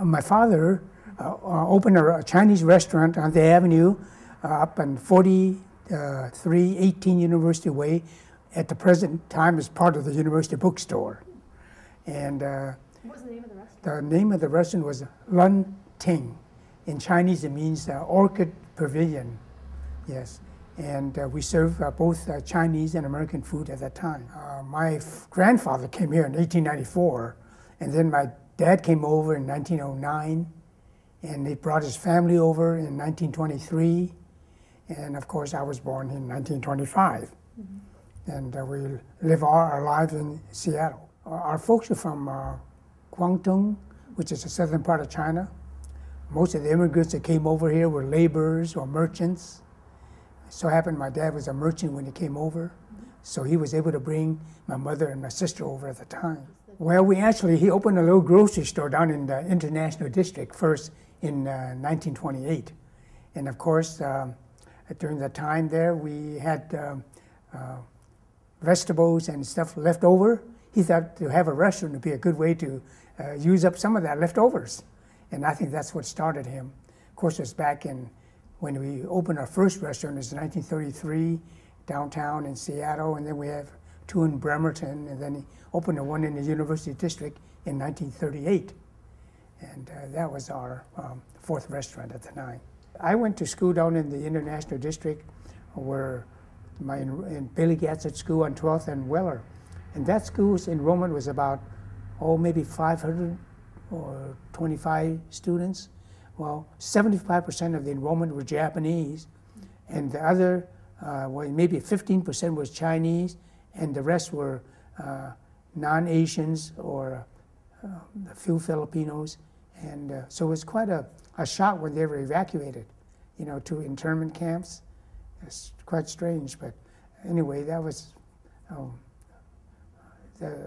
My father opened a Chinese restaurant on the avenue up on 4318 University Way. At the present time, is part of the University Bookstore. And what was the name of the restaurant? The name of the restaurant was Lun Ting. In Chinese, it means Orchid Pavilion. Yes. And we served both Chinese and American food at that time. My grandfather came here in 1894, and then my dad came over in 1909, and he brought his family over in 1923, and of course I was born in 1925. Mm-hmm. And we live all our lives in Seattle. Our folks are from Guangdong, which is the southern part of China. Most of the immigrants that came over here were laborers or merchants. It so happened my dad was a merchant when he came over, so he was able to bring my mother and my sister over at the time. Well, he opened a little grocery store down in the International District first in 1928. And of course, during the time there, we had vegetables and stuff left over. He thought to have a restaurant would be a good way to use up some of that leftovers. And I think that's what started him. Of course, it was back in when we opened our first restaurant, it was 1933, downtown in Seattle, and then we have two in Bremerton, and then he opened one in the University District in 1938. And that was our fourth restaurant at the time. I went to school down in the International District where in Bailey Gatzett School on 12th and Weller. And that school's enrollment was about, maybe 500 or 25 students. Well, 75% of the enrollment were Japanese, and the other, maybe 15% was Chinese, and the rest were non-Asians or a few Filipinos. And so it was quite a shock when they were evacuated, to internment camps. It's quite strange, but anyway, that was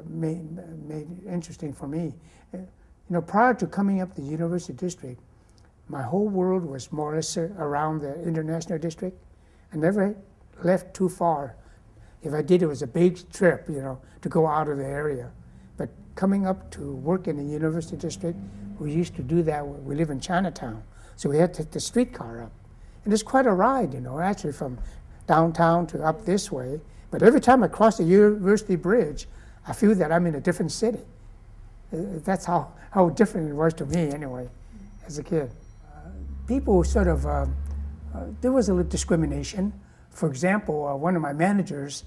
made it interesting for me. Prior to coming up to the University District, my whole world was more or less around the International District. I never left too far. If I did, it was a big trip, to go out of the area. But coming up to work in the University District, we used to do that. We live in Chinatown, so we had to take the streetcar up. And it's quite a ride, actually from downtown to up this way. But every time I cross the University Bridge, I feel that I'm in a different city. That's how different it was to me, anyway, as a kid. People sort of, there was a little discrimination. For example, one of my managers,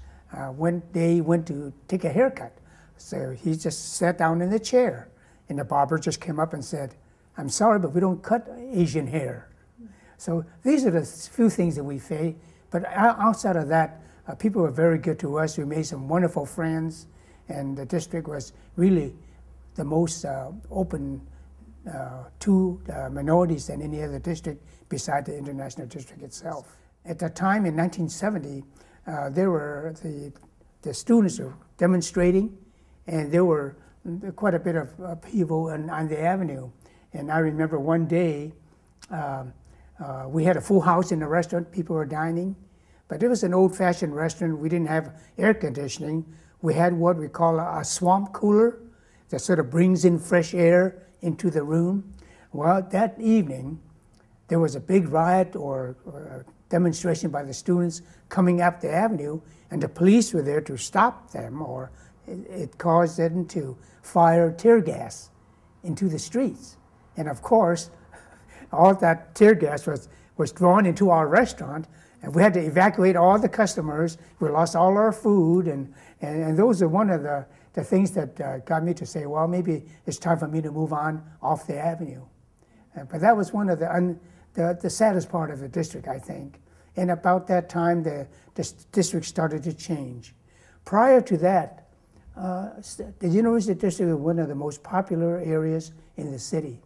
they went to take a haircut. So he just sat down in the chair, and the barber just came up and said, "I'm sorry, but we don't cut Asian hair." So these are the few things that we face. But outside of that, people were very good to us. We made some wonderful friends, and the district was really the most open to minorities than any other district beside the International District itself. At the time in 1970, there were the students were demonstrating, and there were quite a bit of upheaval on the avenue. And I remember one day, we had a full house in the restaurant, people were dining, but it was an old-fashioned restaurant. We didn't have air conditioning. We had what we call a swamp cooler that sort of brings in fresh air into the room. Well, that evening, there was a big riot or a demonstration by the students coming up the avenue, and the police were there to stop them, or it caused them to fire tear gas into the streets. And of course, all that tear gas was drawn into our restaurant, and we had to evacuate all the customers. We lost all our food, and those are one of the things that got me to say, well, maybe it's time for me to move on off the avenue. But that was one of the saddest part of the district, I think. And about that time, the district started to change. Prior to that, the University District was one of the most popular areas in the city.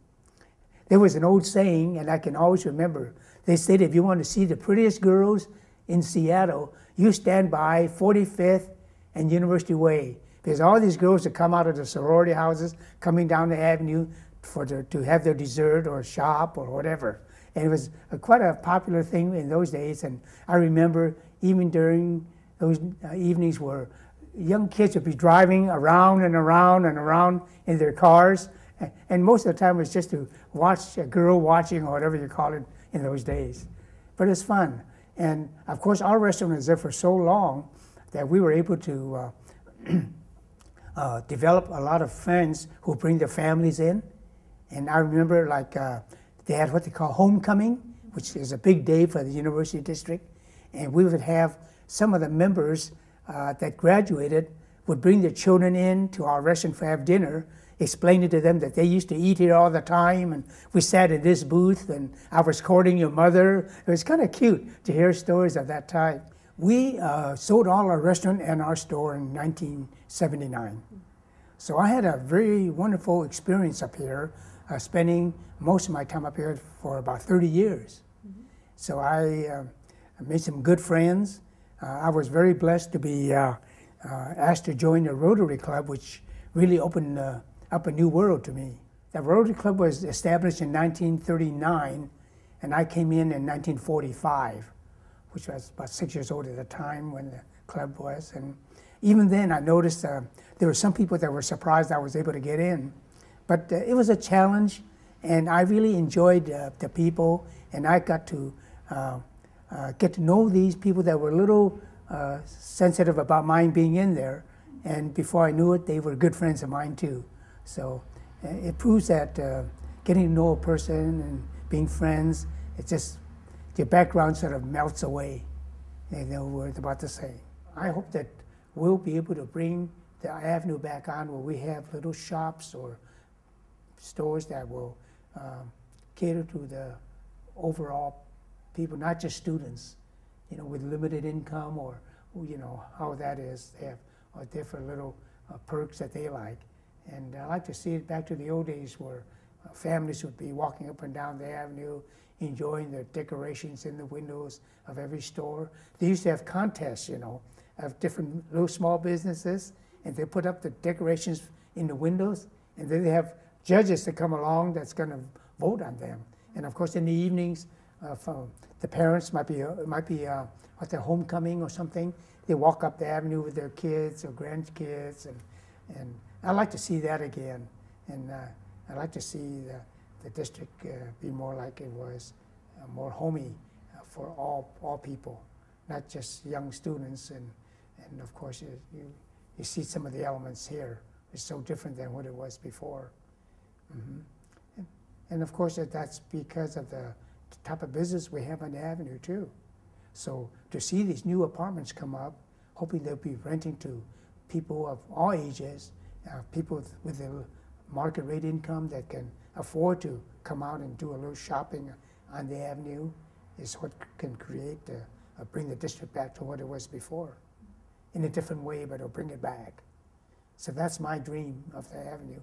There was an old saying, and I can always remember, they said if you want to see the prettiest girls in Seattle, you stand by 45th and University Way. There's all these girls that come out of the sorority houses, coming down the avenue to have their dessert or shop or whatever. And it was quite a popular thing in those days. And I remember even during those evenings where young kids would be driving around and around and around in their cars, And most of the time it was just to watch a girl watching or whatever you call it in those days. But it's fun. And of course, our restaurant was there for so long that we were able to develop a lot of friends who bring their families in. And I remember like they had what they call homecoming, which is a big day for the University District. And we would have some of the members that graduated would bring their children in to our restaurant to have dinner, explaining to them that they used to eat here all the time, and we sat in this booth, and I was courting your mother. It was kind of cute to hear stories of that time. We sold all our restaurant and our store in 1979. So I had a very wonderful experience up here, spending most of my time up here for about 30 years. So I made some good friends. I was very blessed to be asked to join the Rotary Club, which really opened up a new world to me. The Rotary Club was established in 1939, and I came in 1945, which was about 6 years old at the time when the club was. And even then, I noticed there were some people that were surprised I was able to get in. But it was a challenge, and I really enjoyed the people, and I got to get to know these people that were a little sensitive about mine being in there. And before I knew it, they were good friends of mine too. So it proves that getting to know a person and being friends, it just, your background sort of melts away. And they're about the same. I hope that we'll be able to bring the Avenue back on where we have little shops or stores that will cater to the overall people, not just students, you know, with limited income or, you know, how that is. They have different little perks that they like. And I like to see it back to the old days where families would be walking up and down the avenue, enjoying the decorations in the windows of every store. They used to have contests, you know, of different little small businesses, and they put up the decorations in the windows, and then they have judges that come along that's going to vote on them. And of course, in the evenings, the parents might be at their homecoming or something. They walk up the avenue with their kids or grandkids, and I like to see that again. And I like to see the district be more like it was, more homey for all people, not just young students. And of course, you see some of the elements here. It's so different than what it was before. And of course, that's because of the type of business we have on the avenue too. So to see these new apartments come up, hoping they'll be renting to people of all ages, people with a market rate income that can afford to come out and do a little shopping on the avenue, is what can create, bring the district back to what it was before. In a different way, but it'll bring it back. So that's my dream of the avenue.